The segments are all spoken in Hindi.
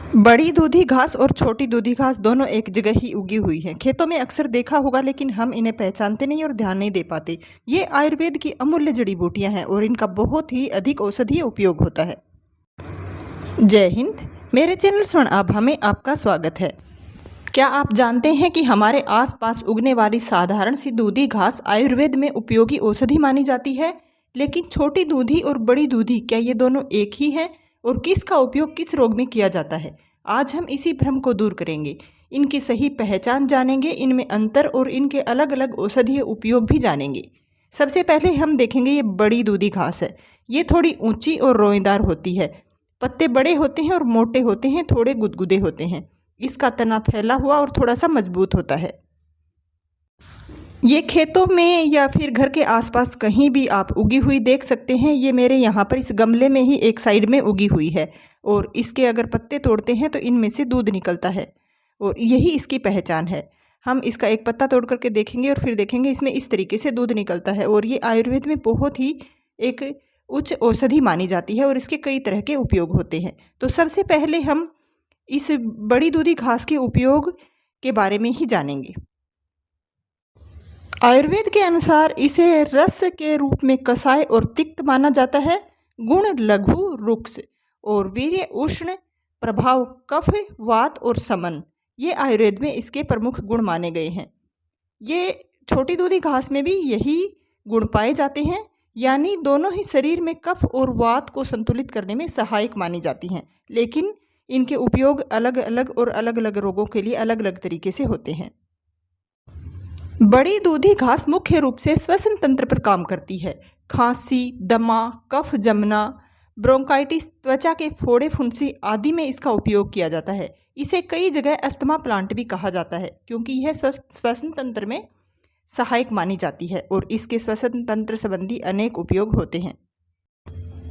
बड़ी दूधी घास और छोटी दूधी घास दोनों एक जगह ही उगी हुई हैं। खेतों में अक्सर देखा होगा, लेकिन हम इन्हें पहचानते नहीं और ध्यान नहीं दे पाते। ये आयुर्वेद की अमूल्य जड़ी बूटियां हैं और इनका बहुत ही अधिक औषधीय उपयोग होता है। जय हिंद। मेरे चैनल स्वर्ण आभा में आपका स्वागत है। क्या आप जानते हैं कि हमारे आसपास उगने वाली साधारण सी दूधी घास आयुर्वेद में उपयोगी औषधि मानी जाती है? लेकिन छोटी दूधी और बड़ी दूधी, क्या ये दोनों एक ही हैं? और किसका उपयोग किस रोग में किया जाता है? आज हम इसी भ्रम को दूर करेंगे, इनकी सही पहचान जानेंगे, इनमें अंतर और इनके अलग अलग औषधीय उपयोग भी जानेंगे। सबसे पहले हम देखेंगे ये बड़ी दूधी घास है। ये थोड़ी ऊंची और रोएदार होती है। पत्ते बड़े होते हैं और मोटे होते हैं, थोड़े गुदगुदे होते हैं। इसका तना फैला हुआ और थोड़ा सा मजबूत होता है। ये खेतों में या फिर घर के आसपास कहीं भी आप उगी हुई देख सकते हैं। ये मेरे यहाँ पर इस गमले में ही एक साइड में उगी हुई है और इसके अगर पत्ते तोड़ते हैं तो इनमें से दूध निकलता है और यही इसकी पहचान है। हम इसका एक पत्ता तोड़ करके देखेंगे और फिर देखेंगे इसमें इस तरीके से दूध निकलता है और ये आयुर्वेद में बहुत ही एक उच्च औषधि मानी जाती है और इसके कई तरह के उपयोग होते हैं। तो सबसे पहले हम इस बड़ी दूधी घास के उपयोग के बारे में ही जानेंगे। आयुर्वेद के अनुसार इसे रस के रूप में कसाय और तिक्त माना जाता है। गुण लघु रुक्ष और वीर्य उष्ण, प्रभाव कफ वात और समन, ये आयुर्वेद में इसके प्रमुख गुण माने गए हैं। ये छोटी दूधी घास में भी यही गुण पाए जाते हैं, यानी दोनों ही शरीर में कफ और वात को संतुलित करने में सहायक मानी जाती हैं। लेकिन इनके उपयोग अलग अलग और अलग अलग रोगों के लिए अलग अलग तरीके से होते हैं। बड़ी दूधी घास मुख्य रूप से श्वसन तंत्र पर काम करती है। खांसी, दमा, कफ जमना, ब्रोंकाइटिस, त्वचा के फोड़े फुंसी आदि में इसका उपयोग किया जाता है। इसे कई जगह अस्थमा प्लांट भी कहा जाता है क्योंकि यह श्वसन तंत्र में सहायक मानी जाती है और इसके श्वसन तंत्र संबंधी अनेक उपयोग होते हैं।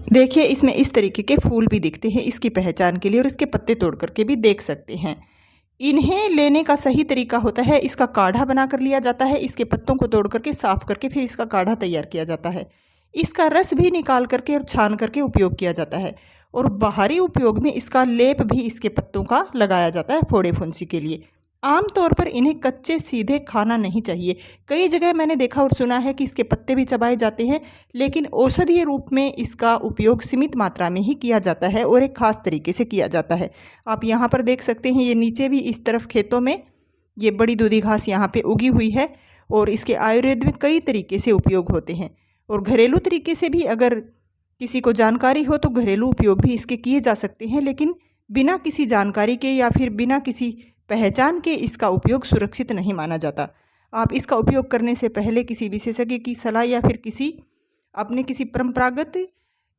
देखिए, इसमें इस तरीके के फूल भी दिखते हैं इसकी पहचान के लिए और इसके पत्ते तोड़ करके भी देख सकते हैं। इन्हें लेने का सही तरीका होता है, इसका काढ़ा बना कर लिया जाता है। इसके पत्तों को तोड़ करके साफ करके फिर इसका काढ़ा तैयार किया जाता है। इसका रस भी निकाल करके और छान करके उपयोग किया जाता है और बाहरी उपयोग में इसका लेप भी इसके पत्तों का लगाया जाता है फोड़े फुंसी के लिए। आमतौर पर इन्हें कच्चे सीधे खाना नहीं चाहिए। कई जगह मैंने देखा और सुना है कि इसके पत्ते भी चबाए जाते हैं, लेकिन औषधीय रूप में इसका उपयोग सीमित मात्रा में ही किया जाता है और एक खास तरीके से किया जाता है। आप यहाँ पर देख सकते हैं, ये नीचे भी इस तरफ खेतों में ये बड़ी दूधी घास यहाँ पे उगी हुई है और इसके आयुर्वेद में कई तरीके से उपयोग होते हैं और घरेलू तरीके से भी अगर किसी को जानकारी हो तो घरेलू उपयोग भी इसके किए जा सकते हैं। लेकिन बिना किसी जानकारी के या फिर बिना किसी पहचान के इसका उपयोग सुरक्षित नहीं माना जाता। आप इसका उपयोग करने से पहले किसी विशेषज्ञ की सलाह या फिर किसी परंपरागत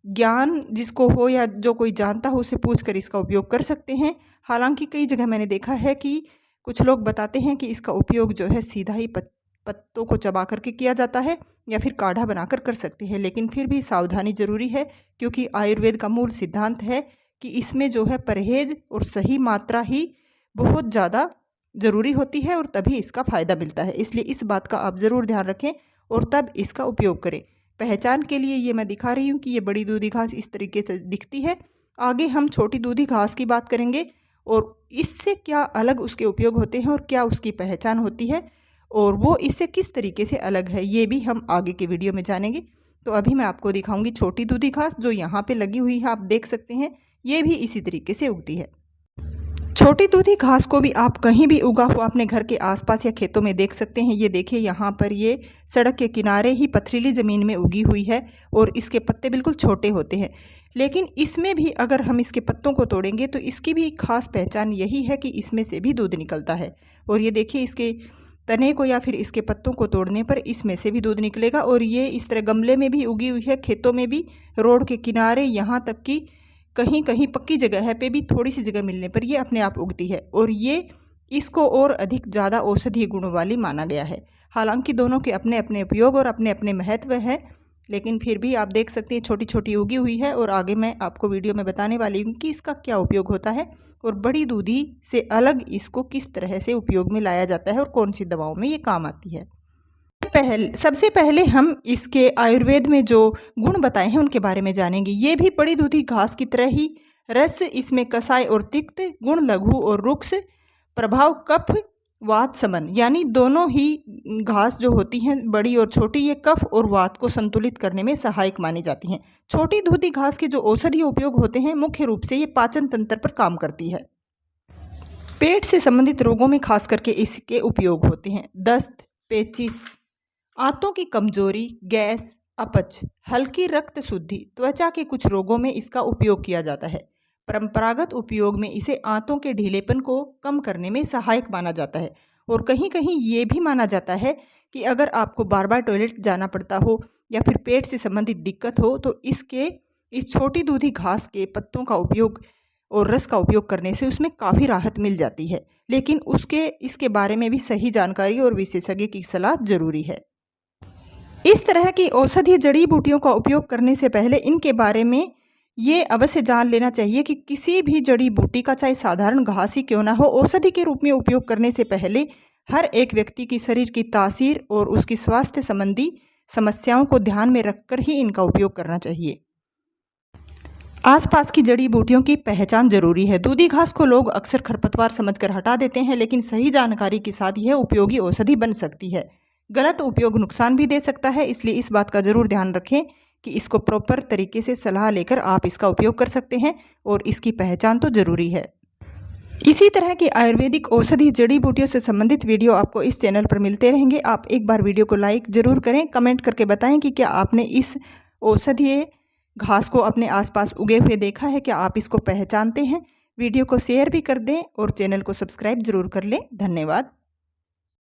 ज्ञान जिसको हो या जो कोई जानता हो उसे पूछकर इसका उपयोग कर सकते हैं। हालांकि कई जगह मैंने देखा है कि कुछ लोग बताते हैं कि इसका उपयोग जो है सीधा ही पत्तों को चबा करके किया जाता है या फिर काढ़ा बनाकर कर सकते हैं, लेकिन फिर भी सावधानी जरूरी है क्योंकि आयुर्वेद का मूल सिद्धांत है कि इसमें जो है परहेज और सही मात्रा ही बहुत ज़्यादा ज़रूरी होती है और तभी इसका फ़ायदा मिलता है। इसलिए इस बात का आप ज़रूर ध्यान रखें और तब इसका उपयोग करें। पहचान के लिए ये मैं दिखा रही हूँ कि ये बड़ी दूधी घास इस तरीके से दिखती है। आगे हम छोटी दूधी घास की बात करेंगे और इससे क्या अलग उसके उपयोग होते हैं और क्या उसकी पहचान होती है और वो इससे किस तरीके से अलग है, ये भी हम आगे के वीडियो में जानेंगे। तो अभी मैं आपको दिखाऊंगी छोटी दूधी घास जो यहाँ पे लगी हुई है। आप देख सकते हैं ये भी इसी तरीके से उगती है। छोटी दूधी घास को भी आप कहीं भी उगा हुआ अपने घर के आसपास या खेतों में देख सकते हैं। ये देखिए, यहाँ पर ये सड़क के किनारे ही पथरीली ज़मीन में उगी हुई है और इसके पत्ते बिल्कुल छोटे होते हैं। लेकिन इसमें भी अगर हम इसके पत्तों को तोड़ेंगे तो इसकी भी एक खास पहचान यही है कि इसमें से भी दूध निकलता है। और ये देखिए, इसके तने को या फिर इसके पत्तों को तोड़ने पर इसमें से भी दूध निकलेगा। और ये इस तरह गमले में भी उगी हुई है, खेतों में भी, रोड के किनारे, यहाँ तक कि कहीं कहीं पक्की जगह पे भी थोड़ी सी जगह मिलने पर ये अपने आप उगती है और ये इसको और अधिक ज़्यादा औषधीय गुणों वाली माना गया है। हालांकि दोनों के अपने अपने उपयोग और अपने अपने महत्व हैं, लेकिन फिर भी आप देख सकते हैं छोटी छोटी उगी हुई है और आगे मैं आपको वीडियो में बताने वाली हूँ कि इसका क्या उपयोग होता है और बड़ी दूधी से अलग इसको किस तरह से उपयोग में लाया जाता है और कौन सी दवाओं में ये काम आती है। सबसे पहले हम इसके आयुर्वेद में जो गुण बताए हैं उनके बारे में जानेंगे। ये भी बड़ी दूधी घास की तरह ही रस इसमें कसाय और तिक्त, गुण लघु और रुक्ष, प्रभाव कफ वात समन, यानी दोनों ही घास जो होती हैं बड़ी और छोटी, ये कफ और वात को संतुलित करने में सहायक मानी जाती हैं। छोटी दूधी घास के जो औषधीय उपयोग होते हैं मुख्य रूप से ये पाचन तंत्र पर काम करती है। पेट से संबंधित रोगों में खास करके इसके उपयोग होते हैं। दस्त, पेचिश, आंतों की कमजोरी, गैस, अपच, हल्की रक्त शुद्धि, त्वचा के कुछ रोगों में इसका उपयोग किया जाता है। परंपरागत उपयोग में इसे आंतों के ढीलेपन को कम करने में सहायक माना जाता है और कहीं कहीं ये भी माना जाता है कि अगर आपको बार बार टॉयलेट जाना पड़ता हो या फिर पेट से संबंधित दिक्कत हो तो इस छोटी दूधी घास के पत्तों का उपयोग और रस का उपयोग करने से उसमें काफ़ी राहत मिल जाती है। लेकिन इसके बारे में भी सही जानकारी और विशेषज्ञ की सलाह जरूरी है। इस तरह की औषधीय जड़ी बूटियों का उपयोग करने से पहले इनके बारे में ये अवश्य जान लेना चाहिए कि किसी भी जड़ी बूटी का, चाहे साधारण घास ही क्यों ना हो, औषधि के रूप में उपयोग करने से पहले हर एक व्यक्ति की शरीर की तासीर और उसकी स्वास्थ्य संबंधी समस्याओं को ध्यान में रखकर ही इनका उपयोग करना चाहिए। आसपास की जड़ी बूटियों की पहचान जरूरी है। दूधी घास को लोग अक्सर खरपतवार समझकर हटा देते हैं, लेकिन सही जानकारी के साथ यह उपयोगी औषधि बन सकती है। गलत उपयोग नुकसान भी दे सकता है, इसलिए इस बात का जरूर ध्यान रखें कि इसको प्रॉपर तरीके से सलाह लेकर आप इसका उपयोग कर सकते हैं और इसकी पहचान तो जरूरी है। इसी तरह की आयुर्वेदिक औषधि जड़ी बूटियों से संबंधित वीडियो आपको इस चैनल पर मिलते रहेंगे। आप एक बार वीडियो को लाइक जरूर करें, कमेंट करके बताएं कि क्या आपने इस औषधीय घास को अपने आसपास उगे हुए देखा है, क्या आप इसको पहचानते हैं। वीडियो को शेयर भी कर दें और चैनल को सब्सक्राइब जरूर कर लें। धन्यवाद।